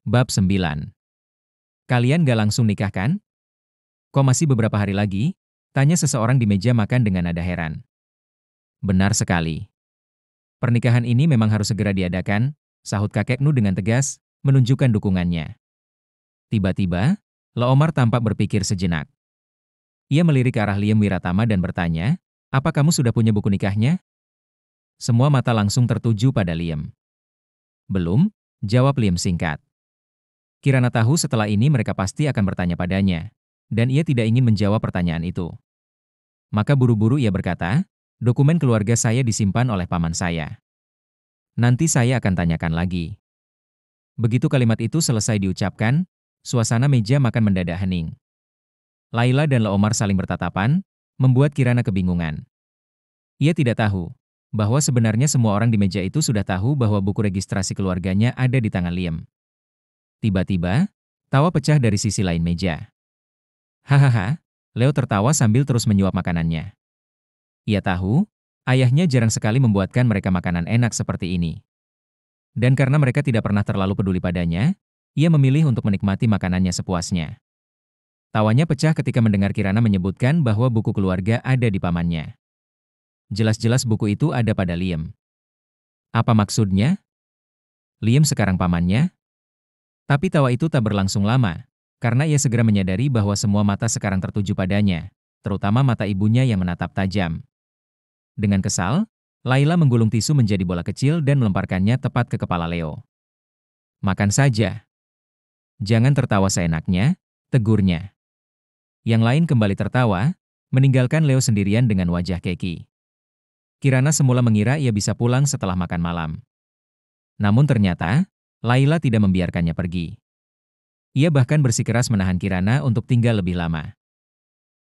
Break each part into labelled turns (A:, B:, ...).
A: Bab 9. Kalian gak langsung nikah kan? Kok masih beberapa hari lagi? Tanya seseorang di meja makan dengan nada heran. Benar sekali. Pernikahan ini memang harus segera diadakan, sahut kakek Nu dengan tegas, menunjukkan dukungannya. Tiba-tiba, Lo Omar tampak berpikir sejenak. Ia melirik ke arah Liam Wiratama dan bertanya, "Apa kamu sudah punya buku nikahnya?" Semua mata langsung tertuju pada Liam. "Belum," jawab Liam singkat. Kirana tahu setelah ini mereka pasti akan bertanya padanya, dan ia tidak ingin menjawab pertanyaan itu. Maka buru-buru ia berkata, "Dokumen keluarga saya disimpan oleh paman saya. Nanti saya akan tanyakan lagi." Begitu kalimat itu selesai diucapkan, suasana meja makan mendadak hening. Laila dan Lo Omar saling bertatapan, membuat Kirana kebingungan. Ia tidak tahu bahwa sebenarnya semua orang di meja itu sudah tahu bahwa buku registrasi keluarganya ada di tangan Liam. Tiba-tiba, tawa pecah dari sisi lain meja. Hahaha, Leo tertawa sambil terus menyuap makanannya. Ia tahu, ayahnya jarang sekali membuatkan mereka makanan enak seperti ini. Dan karena mereka tidak pernah terlalu peduli padanya, ia memilih untuk menikmati makanannya sepuasnya. Tawanya pecah ketika mendengar Kirana menyebutkan bahwa buku keluarga ada di pamannya. Jelas-jelas buku itu ada pada Liam. Apa maksudnya? Liam sekarang pamannya? Tapi tawa itu tak berlangsung lama, karena ia segera menyadari bahwa semua mata sekarang tertuju padanya, terutama mata ibunya yang menatap tajam. Dengan kesal, Laila menggulung tisu menjadi bola kecil dan melemparkannya tepat ke kepala Leo. "Makan saja. Jangan tertawa seenaknya," tegurnya. Yang lain kembali tertawa, meninggalkan Leo sendirian dengan wajah keki. Kirana semula mengira ia bisa pulang setelah makan malam. Namun ternyata, Laila tidak membiarkannya pergi. Ia bahkan bersikeras menahan Kirana untuk tinggal lebih lama.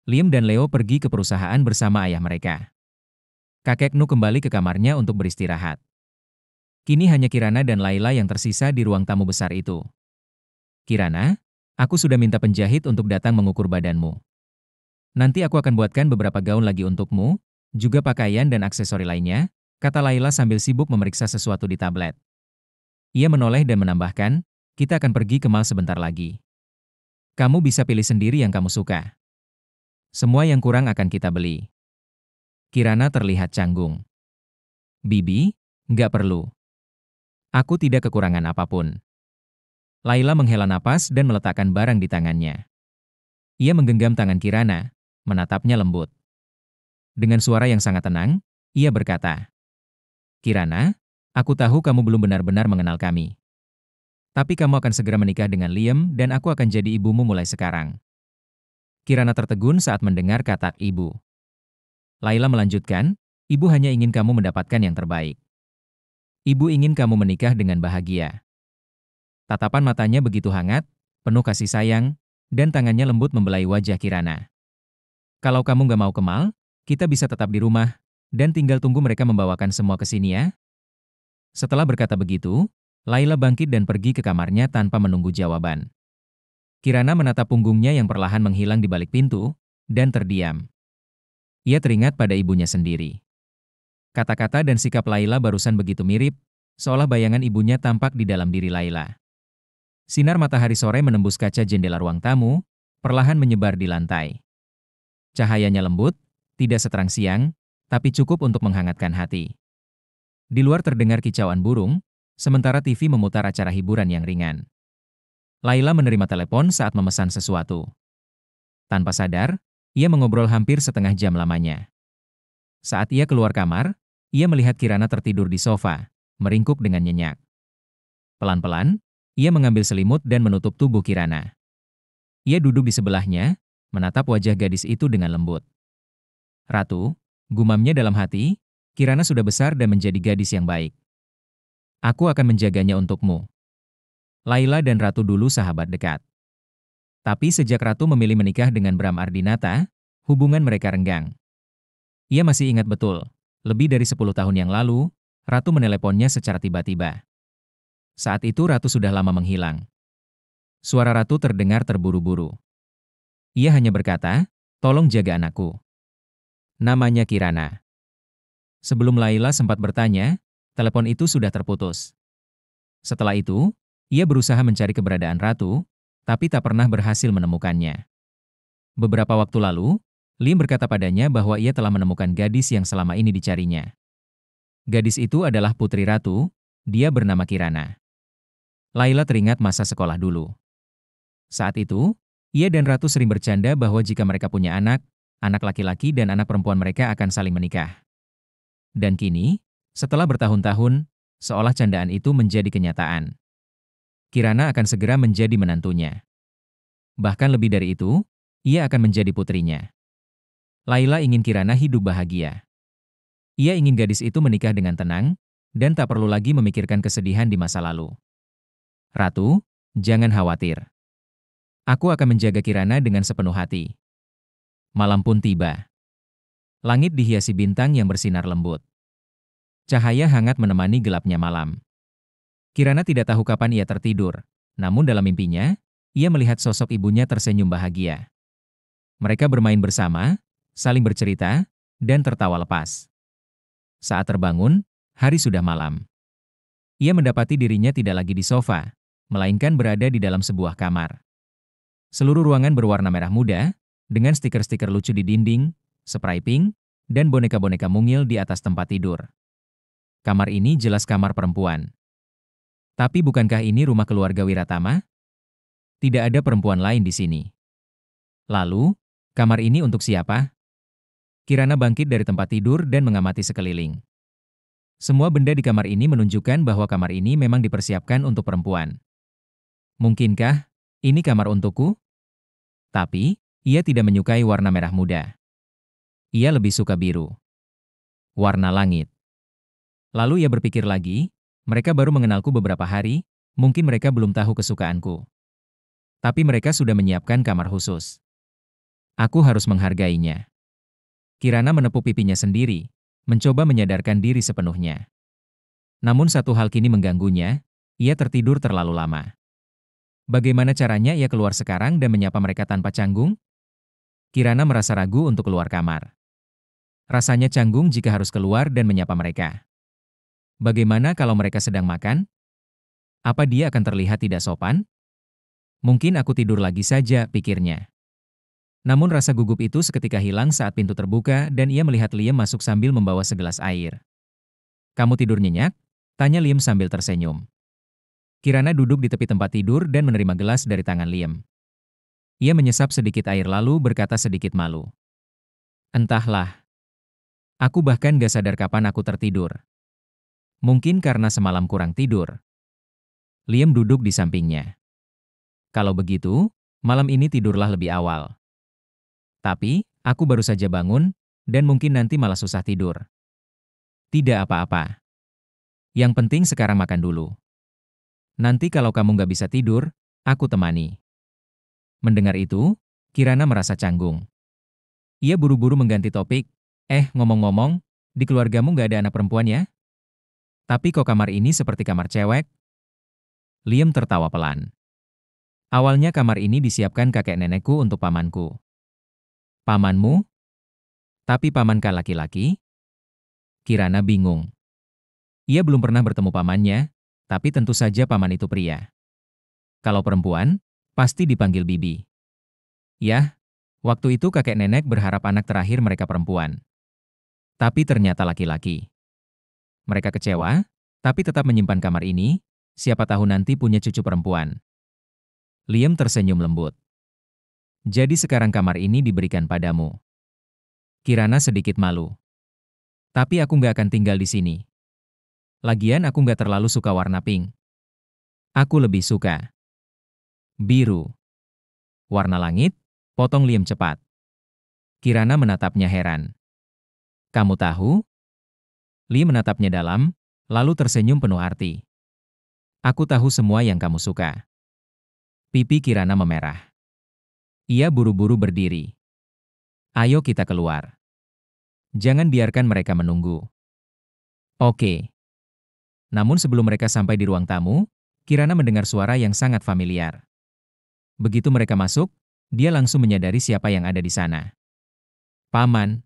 A: Liam dan Leo pergi ke perusahaan bersama ayah mereka. Kakek Nu kembali ke kamarnya untuk beristirahat. Kini hanya Kirana dan Laila yang tersisa di ruang tamu besar itu. "Kirana, aku sudah minta penjahit untuk datang mengukur badanmu. Nanti aku akan buatkan beberapa gaun lagi untukmu, juga pakaian dan aksesori lainnya," kata Laila sambil sibuk memeriksa sesuatu di tablet. Ia menoleh dan menambahkan, "Kita akan pergi ke mall sebentar lagi. Kamu bisa pilih sendiri yang kamu suka. Semua yang kurang akan kita beli." Kirana terlihat canggung. "Bibi, nggak perlu. Aku tidak kekurangan apapun." Laila menghela napas dan meletakkan barang di tangannya. Ia menggenggam tangan Kirana, menatapnya lembut. Dengan suara yang sangat tenang, ia berkata, "Kirana, aku tahu kamu belum benar-benar mengenal kami. Tapi kamu akan segera menikah dengan Liam dan aku akan jadi ibumu mulai sekarang." Kirana tertegun saat mendengar kata ibu. Laila melanjutkan, "Ibu hanya ingin kamu mendapatkan yang terbaik. Ibu ingin kamu menikah dengan bahagia." Tatapan matanya begitu hangat, penuh kasih sayang, dan tangannya lembut membelai wajah Kirana. "Kalau kamu gak mau ke mall, kita bisa tetap di rumah, dan tinggal tunggu mereka membawakan semua ke sini ya." Setelah berkata begitu, Laila bangkit dan pergi ke kamarnya tanpa menunggu jawaban. Kirana menatap punggungnya yang perlahan menghilang di balik pintu, dan terdiam. Ia teringat pada ibunya sendiri. Kata-kata dan sikap Laila barusan begitu mirip, seolah bayangan ibunya tampak di dalam diri Laila. Sinar matahari sore menembus kaca jendela ruang tamu, perlahan menyebar di lantai. Cahayanya lembut, tidak seterang siang, tapi cukup untuk menghangatkan hati. Di luar terdengar kicauan burung, sementara TV memutar acara hiburan yang ringan. Laila menerima telepon saat memesan sesuatu. Tanpa sadar, ia mengobrol hampir setengah jam lamanya. Saat ia keluar kamar, ia melihat Kirana tertidur di sofa, meringkuk dengan nyenyak. Pelan-pelan, ia mengambil selimut dan menutup tubuh Kirana. Ia duduk di sebelahnya, menatap wajah gadis itu dengan lembut. "Ratu," gumamnya dalam hati, "Kirana sudah besar dan menjadi gadis yang baik. Aku akan menjaganya untukmu." Laila dan Ratu dulu sahabat dekat. Tapi sejak Ratu memilih menikah dengan Bram Ardinata, hubungan mereka renggang. Ia masih ingat betul, lebih dari 10 tahun yang lalu, Ratu meneleponnya secara tiba-tiba. Saat itu Ratu sudah lama menghilang. Suara Ratu terdengar terburu-buru. Ia hanya berkata, "Tolong jaga anakku. Namanya Kirana." Sebelum Laila sempat bertanya, telepon itu sudah terputus. Setelah itu, Ia berusaha mencari keberadaan ratu, tapi tak pernah berhasil menemukannya. Beberapa waktu lalu, Liam berkata padanya bahwa ia telah menemukan gadis yang selama ini dicarinya. Gadis itu adalah putri ratu, dia bernama Kirana. Layla teringat masa sekolah dulu. Saat itu, ia dan ratu sering bercanda bahwa jika mereka punya anak laki-laki dan anak perempuan mereka akan saling menikah. Dan kini, setelah bertahun-tahun, seolah candaan itu menjadi kenyataan. Kirana akan segera menjadi menantunya. Bahkan lebih dari itu, ia akan menjadi putrinya. Layla ingin Kirana hidup bahagia. Ia ingin gadis itu menikah dengan tenang, dan tak perlu lagi memikirkan kesedihan di masa lalu. Ratu, jangan khawatir. Aku akan menjaga Kirana dengan sepenuh hati. Malam pun tiba. Langit dihiasi bintang yang bersinar lembut. Cahaya hangat menemani gelapnya malam. Kirana tidak tahu kapan ia tertidur, namun dalam mimpinya, ia melihat sosok ibunya tersenyum bahagia. Mereka bermain bersama, saling bercerita, dan tertawa lepas. Saat terbangun, hari sudah malam. Ia mendapati dirinya tidak lagi di sofa, melainkan berada di dalam sebuah kamar. Seluruh ruangan berwarna merah muda, dengan stiker-stiker lucu di dinding, spray pink, dan boneka-boneka mungil di atas tempat tidur. Kamar ini jelas kamar perempuan. Tapi bukankah ini rumah keluarga Wiratama? Tidak ada perempuan lain di sini. Lalu, kamar ini untuk siapa? Kirana bangkit dari tempat tidur dan mengamati sekeliling. Semua benda di kamar ini menunjukkan bahwa kamar ini memang dipersiapkan untuk perempuan. Mungkinkah ini kamar untukku? Tapi, ia tidak menyukai warna merah muda. Ia lebih suka biru. Warna langit. Lalu ia berpikir lagi, mereka baru mengenalku beberapa hari, mungkin mereka belum tahu kesukaanku. Tapi mereka sudah menyiapkan kamar khusus. Aku harus menghargainya. Kirana menepuk pipinya sendiri, mencoba menyadarkan diri sepenuhnya. Namun satu hal kini mengganggunya, ia tertidur terlalu lama. Bagaimana caranya ia keluar sekarang dan menyapa mereka tanpa canggung? Kirana merasa ragu untuk keluar kamar. Rasanya canggung jika harus keluar dan menyapa mereka. Bagaimana kalau mereka sedang makan? Apa dia akan terlihat tidak sopan? Mungkin aku tidur lagi saja, pikirnya. Namun rasa gugup itu seketika hilang saat pintu terbuka dan ia melihat Liam masuk sambil membawa segelas air. Kamu tidur nyenyak? Tanya Liam sambil tersenyum. Kirana duduk di tepi tempat tidur dan menerima gelas dari tangan Liam. Ia menyesap sedikit air lalu berkata sedikit malu. Entahlah. Aku bahkan gak sadar kapan aku tertidur. Mungkin karena semalam kurang tidur. Liam duduk di sampingnya. Kalau begitu, malam ini tidurlah lebih awal. Tapi, aku baru saja bangun, dan mungkin nanti malah susah tidur. Tidak apa-apa. Yang penting sekarang makan dulu. Nanti kalau kamu nggak bisa tidur, aku temani. Mendengar itu, Kirana merasa canggung. Ia buru-buru mengganti topik. Ngomong-ngomong, di keluargamu nggak ada anak perempuan ya? Tapi kok kamar ini seperti kamar cewek? Liam tertawa pelan. Awalnya kamar ini disiapkan kakek nenekku untuk pamanku. Pamanmu? Tapi pamankah laki-laki? Kirana bingung. Ia belum pernah bertemu pamannya, tapi tentu saja paman itu pria. Kalau perempuan, pasti dipanggil bibi. Yah, waktu itu kakek nenek berharap anak terakhir mereka perempuan. Tapi ternyata laki-laki. Mereka kecewa, tapi tetap menyimpan kamar ini, siapa tahu nanti punya cucu perempuan. Liam tersenyum lembut. Jadi sekarang kamar ini diberikan padamu. Kirana sedikit malu. Tapi aku nggak akan tinggal di sini. Lagian aku nggak terlalu suka warna pink. Aku lebih suka biru. Warna langit, potong Liam cepat. Kirana menatapnya heran. Kamu tahu? Liam menatapnya dalam, lalu tersenyum penuh arti. Aku tahu semua yang kamu suka. Pipi Kirana memerah. Ia buru-buru berdiri. Ayo kita keluar. Jangan biarkan mereka menunggu. Oke. Namun sebelum mereka sampai di ruang tamu, Kirana mendengar suara yang sangat familiar. Begitu mereka masuk, dia langsung menyadari siapa yang ada di sana. Paman.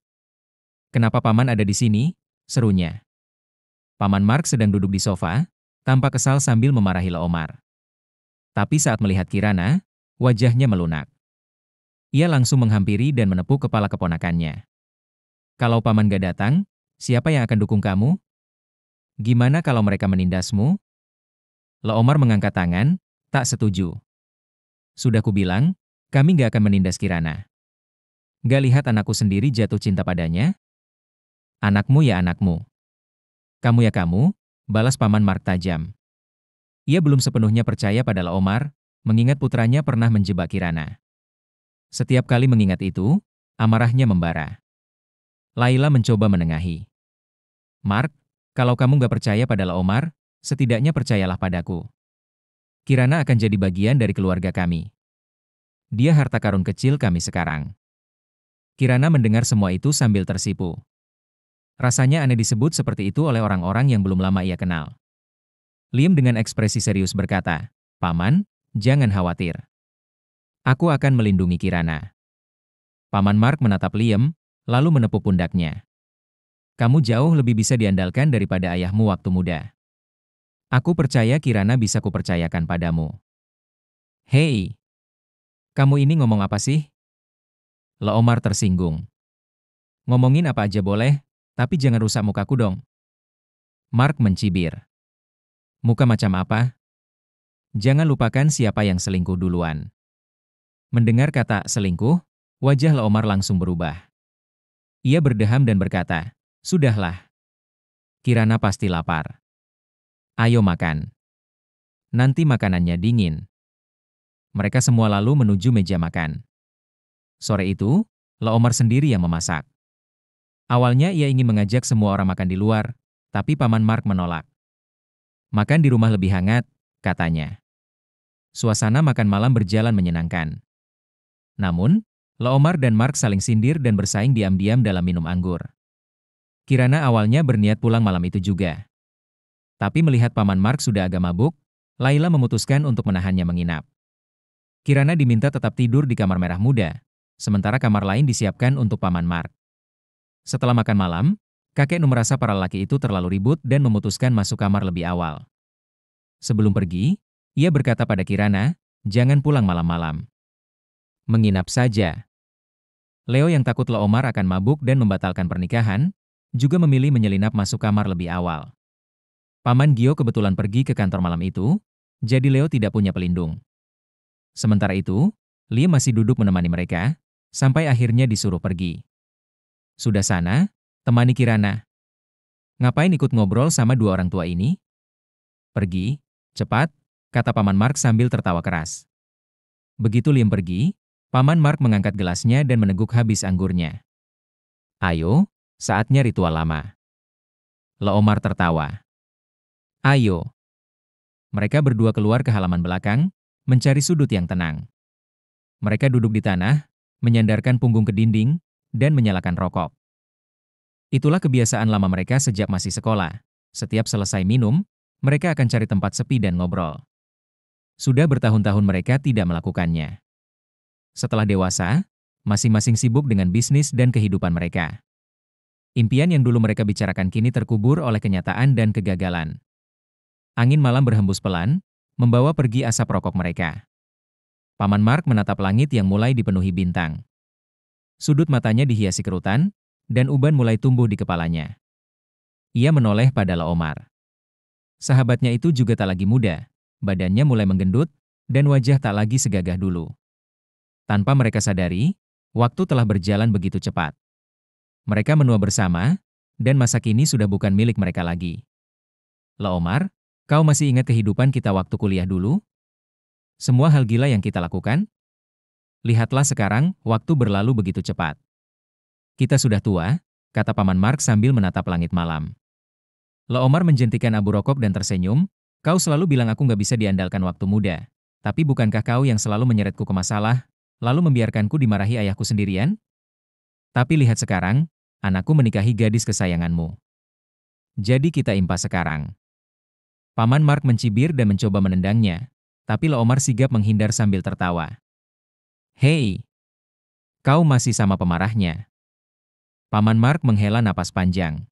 A: Kenapa paman ada di sini? Serunya. Paman Mark sedang duduk di sofa, tampak kesal sambil memarahi Leomar. Tapi saat melihat Kirana, wajahnya melunak. Ia langsung menghampiri dan menepuk kepala keponakannya. Kalau paman gak datang, siapa yang akan dukung kamu? Gimana kalau mereka menindasmu? Leomar mengangkat tangan, tak setuju. Sudah kubilang, kami gak akan menindas Kirana. Gak lihat anakku sendiri jatuh cinta padanya? Anakmu ya anakmu. Kamu ya kamu, balas paman Mark tajam. Ia belum sepenuhnya percaya pada Leomar, mengingat putranya pernah menjebak Kirana. Setiap kali mengingat itu, amarahnya membara. Laila mencoba menengahi. Mark, kalau kamu gak percaya pada Leomar, setidaknya percayalah padaku. Kirana akan jadi bagian dari keluarga kami. Dia harta karun kecil kami sekarang. Kirana mendengar semua itu sambil tersipu. Rasanya aneh disebut seperti itu oleh orang-orang yang belum lama ia kenal. Liam dengan ekspresi serius berkata, Paman, jangan khawatir. Aku akan melindungi Kirana. Paman Mark menatap Liam, lalu menepuk pundaknya. Kamu jauh lebih bisa diandalkan daripada ayahmu waktu muda. Aku percaya Kirana bisa kupercayakan padamu. Hei, kamu ini ngomong apa sih? Leomar tersinggung. Ngomongin apa aja boleh, tapi jangan rusak mukaku dong. Mark mencibir. Muka macam apa? Jangan lupakan siapa yang selingkuh duluan. Mendengar kata selingkuh, wajah Leomar langsung berubah. Ia berdeham dan berkata, sudahlah. Kirana pasti lapar. Ayo makan. Nanti makanannya dingin. Mereka semua lalu menuju meja makan. Sore itu, Leomar sendiri yang memasak. Awalnya ia ingin mengajak semua orang makan di luar, tapi Paman Mark menolak. Makan di rumah lebih hangat, katanya. Suasana makan malam berjalan menyenangkan. Namun, Leomar dan Mark saling sindir dan bersaing diam-diam dalam minum anggur. Kirana awalnya berniat pulang malam itu juga. Tapi melihat Paman Mark sudah agak mabuk, Laila memutuskan untuk menahannya menginap. Kirana diminta tetap tidur di kamar merah muda, sementara kamar lain disiapkan untuk Paman Mark. Setelah makan malam, kakek Nu merasa para laki itu terlalu ribut dan memutuskan masuk kamar lebih awal. Sebelum pergi, ia berkata pada Kirana, jangan pulang malam-malam. Menginap saja. Leo yang takut Leomar akan mabuk dan membatalkan pernikahan, juga memilih menyelinap masuk kamar lebih awal. Paman Gio kebetulan pergi ke kantor malam itu, jadi Leo tidak punya pelindung. Sementara itu, Liam masih duduk menemani mereka, sampai akhirnya disuruh pergi. Sudah sana, temani Kirana. Ngapain ikut ngobrol sama dua orang tua ini? Pergi, cepat, kata Paman Mark sambil tertawa keras. Begitu Liam pergi, Paman Mark mengangkat gelasnya dan meneguk habis anggurnya. Ayo, saatnya ritual lama. Leomar tertawa. Ayo. Mereka berdua keluar ke halaman belakang, mencari sudut yang tenang. Mereka duduk di tanah, menyandarkan punggung ke dinding, dan menyalakan rokok. Itulah kebiasaan lama mereka sejak masih sekolah. Setiap selesai minum, mereka akan cari tempat sepi dan ngobrol. Sudah bertahun-tahun mereka tidak melakukannya. Setelah dewasa, masing-masing sibuk dengan bisnis dan kehidupan mereka. Impian yang dulu mereka bicarakan kini terkubur oleh kenyataan dan kegagalan. Angin malam berhembus pelan, membawa pergi asap rokok mereka. Paman Mark menatap langit yang mulai dipenuhi bintang. Sudut matanya dihiasi kerutan, dan uban mulai tumbuh di kepalanya. Ia menoleh pada Leomar. Sahabatnya itu juga tak lagi muda, badannya mulai menggendut, dan wajah tak lagi segagah dulu. Tanpa mereka sadari, waktu telah berjalan begitu cepat. Mereka menua bersama, dan masa kini sudah bukan milik mereka lagi. Leomar, kau masih ingat kehidupan kita waktu kuliah dulu? Semua hal gila yang kita lakukan? Lihatlah sekarang, waktu berlalu begitu cepat. Kita sudah tua, kata Paman Mark sambil menatap langit malam. Leomar menjentikan abu rokok dan tersenyum, kau selalu bilang aku nggak bisa diandalkan waktu muda. Tapi bukankah kau yang selalu menyeretku ke masalah, lalu membiarkanku dimarahi ayahku sendirian? Tapi lihat sekarang, anakku menikahi gadis kesayanganmu. Jadi kita impas sekarang. Paman Mark mencibir dan mencoba menendangnya, tapi Leomar sigap menghindar sambil tertawa. Hei, kau masih sama pemarahnya. Paman Mark menghela napas panjang.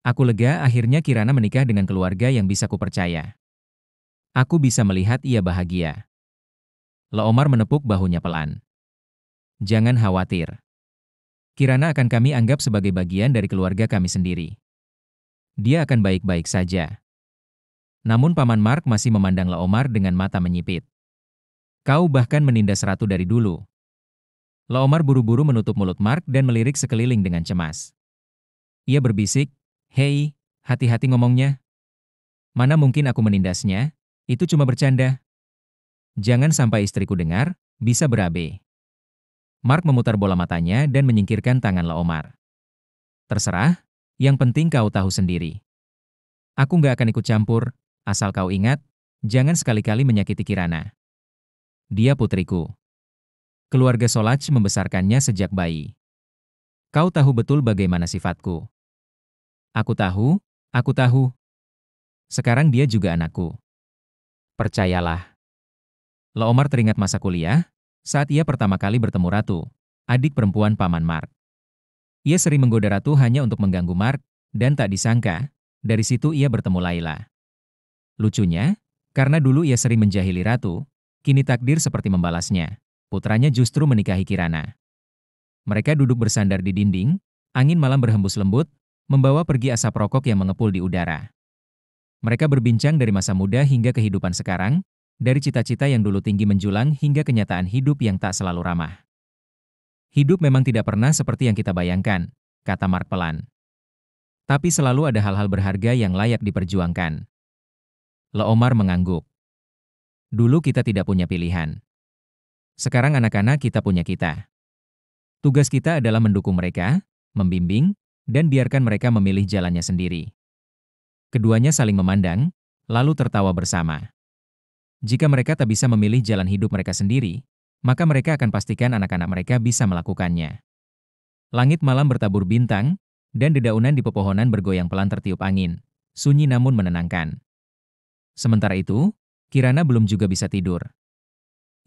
A: Aku lega akhirnya Kirana menikah dengan keluarga yang bisa kupercaya. Aku bisa melihat ia bahagia. Leomar menepuk bahunya pelan. Jangan khawatir. Kirana akan kami anggap sebagai bagian dari keluarga kami sendiri. Dia akan baik-baik saja. Namun Paman Mark masih memandang Leomar dengan mata menyipit. Kau bahkan menindas ratu dari dulu. Leomar buru-buru menutup mulut Mark dan melirik sekeliling dengan cemas. Ia berbisik, "Hei, hati-hati ngomongnya. Mana mungkin aku menindasnya? Itu cuma bercanda. Jangan sampai istriku dengar, bisa berabe." Mark memutar bola matanya dan menyingkirkan tangan Leomar. "Terserah, yang penting kau tahu sendiri. Aku nggak akan ikut campur, asal kau ingat, jangan sekali-kali menyakiti Kirana. Dia putriku. Keluarga Solach membesarkannya sejak bayi. Kau tahu betul bagaimana sifatku. Aku tahu, aku tahu. Sekarang dia juga anakku. Percayalah." Leomar teringat masa kuliah, saat ia pertama kali bertemu Ratu, adik perempuan Paman Mark. Ia sering menggoda Ratu hanya untuk mengganggu Mark, dan tak disangka, dari situ ia bertemu Laila. Lucunya, karena dulu ia sering menjahili Ratu, kini takdir seperti membalasnya. Putranya justru menikahi Kirana. Mereka duduk bersandar di dinding, angin malam berhembus lembut, membawa pergi asap rokok yang mengepul di udara. Mereka berbincang dari masa muda hingga kehidupan sekarang, dari cita-cita yang dulu tinggi menjulang hingga kenyataan hidup yang tak selalu ramah. "Hidup memang tidak pernah seperti yang kita bayangkan," kata Mark pelan. "Tapi selalu ada hal-hal berharga yang layak diperjuangkan." Leomar mengangguk. "Dulu kita tidak punya pilihan. Sekarang anak-anak kita punya kita. Tugas kita adalah mendukung mereka, membimbing, dan biarkan mereka memilih jalannya sendiri." Keduanya saling memandang, lalu tertawa bersama. Jika mereka tak bisa memilih jalan hidup mereka sendiri, maka mereka akan pastikan anak-anak mereka bisa melakukannya. Langit malam bertabur bintang, dan dedaunan di pepohonan bergoyang pelan tertiup angin, sunyi namun menenangkan. Sementara itu, Kirana belum juga bisa tidur.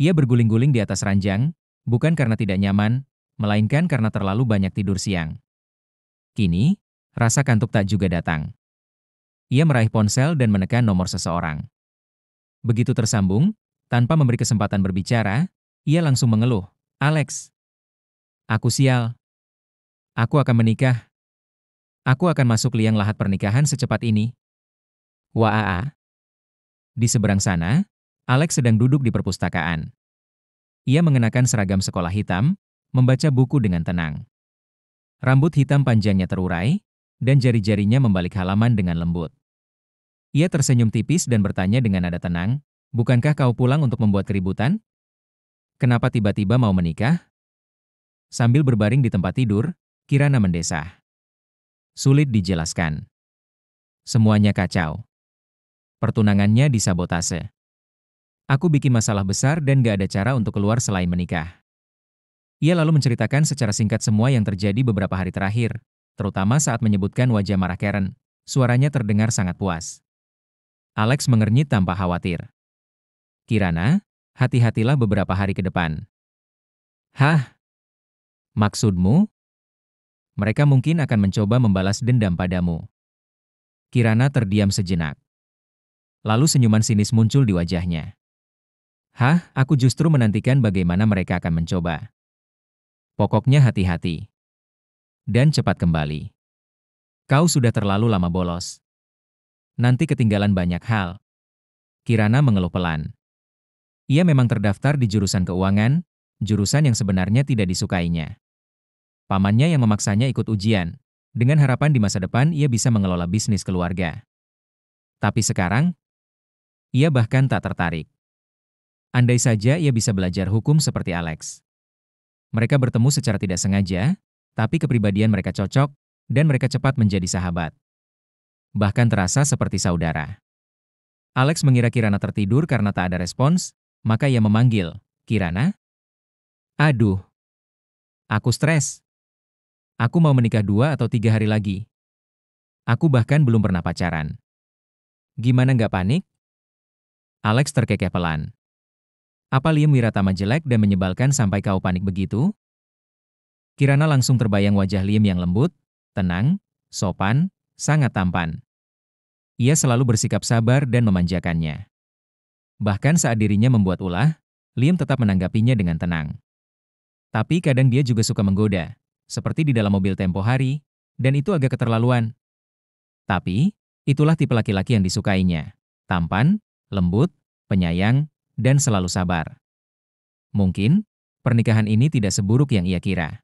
A: Ia berguling-guling di atas ranjang, bukan karena tidak nyaman, melainkan karena terlalu banyak tidur siang. Kini, rasa kantuk tak juga datang. Ia meraih ponsel dan menekan nomor seseorang. Begitu tersambung, tanpa memberi kesempatan berbicara, ia langsung mengeluh, "Alex, aku sial. Aku akan menikah. Aku akan masuk liang lahat pernikahan secepat ini." Waa. Di seberang sana, Alex sedang duduk di perpustakaan. Ia mengenakan seragam sekolah hitam, membaca buku dengan tenang. Rambut hitam panjangnya terurai, dan jari-jarinya membalik halaman dengan lembut. Ia tersenyum tipis dan bertanya dengan nada tenang, "Bukankah kau pulang untuk membuat keributan? Kenapa tiba-tiba mau menikah?" Sambil berbaring di tempat tidur, Kirana mendesah. "Sulit dijelaskan. Semuanya kacau. Pertunangannya disabotase. Aku bikin masalah besar dan gak ada cara untuk keluar selain menikah." Ia lalu menceritakan secara singkat semua yang terjadi beberapa hari terakhir, terutama saat menyebutkan wajah marah Karen. Suaranya terdengar sangat puas. Alex mengernyit tanpa khawatir. "Kirana, hati-hatilah beberapa hari ke depan." "Hah? Maksudmu?" "Mereka mungkin akan mencoba membalas dendam padamu." Kirana terdiam sejenak. Lalu senyuman sinis muncul di wajahnya. "Hah, aku justru menantikan bagaimana mereka akan mencoba. Pokoknya hati-hati. Dan cepat kembali. Kau sudah terlalu lama bolos. Nanti ketinggalan banyak hal." Kirana mengeluh pelan. Ia memang terdaftar di jurusan keuangan, jurusan yang sebenarnya tidak disukainya. Pamannya yang memaksanya ikut ujian, dengan harapan di masa depan ia bisa mengelola bisnis keluarga. Tapi sekarang, ia bahkan tak tertarik. Andai saja ia bisa belajar hukum seperti Alex. Mereka bertemu secara tidak sengaja, tapi kepribadian mereka cocok, dan mereka cepat menjadi sahabat. Bahkan terasa seperti saudara. Alex mengira Kirana tertidur karena tak ada respons, maka ia memanggil, "Kirana?" "Aduh, aku stres. Aku mau menikah 2 atau 3 hari lagi. Aku bahkan belum pernah pacaran." "Gimana nggak panik?" Alex terkekeh pelan. "Apa Liam Wiratama jelek dan menyebalkan sampai kau panik begitu?" Kirana langsung terbayang wajah Liam yang lembut, tenang, sopan, sangat tampan. Ia selalu bersikap sabar dan memanjakannya. Bahkan saat dirinya membuat ulah, Liam tetap menanggapinya dengan tenang. Tapi kadang dia juga suka menggoda, seperti di dalam mobil tempo hari, dan itu agak keterlaluan. Tapi, itulah tipe laki-laki yang disukainya. Tampan, lembut, penyayang, dan selalu sabar. Mungkin, pernikahan ini tidak seburuk yang ia kira.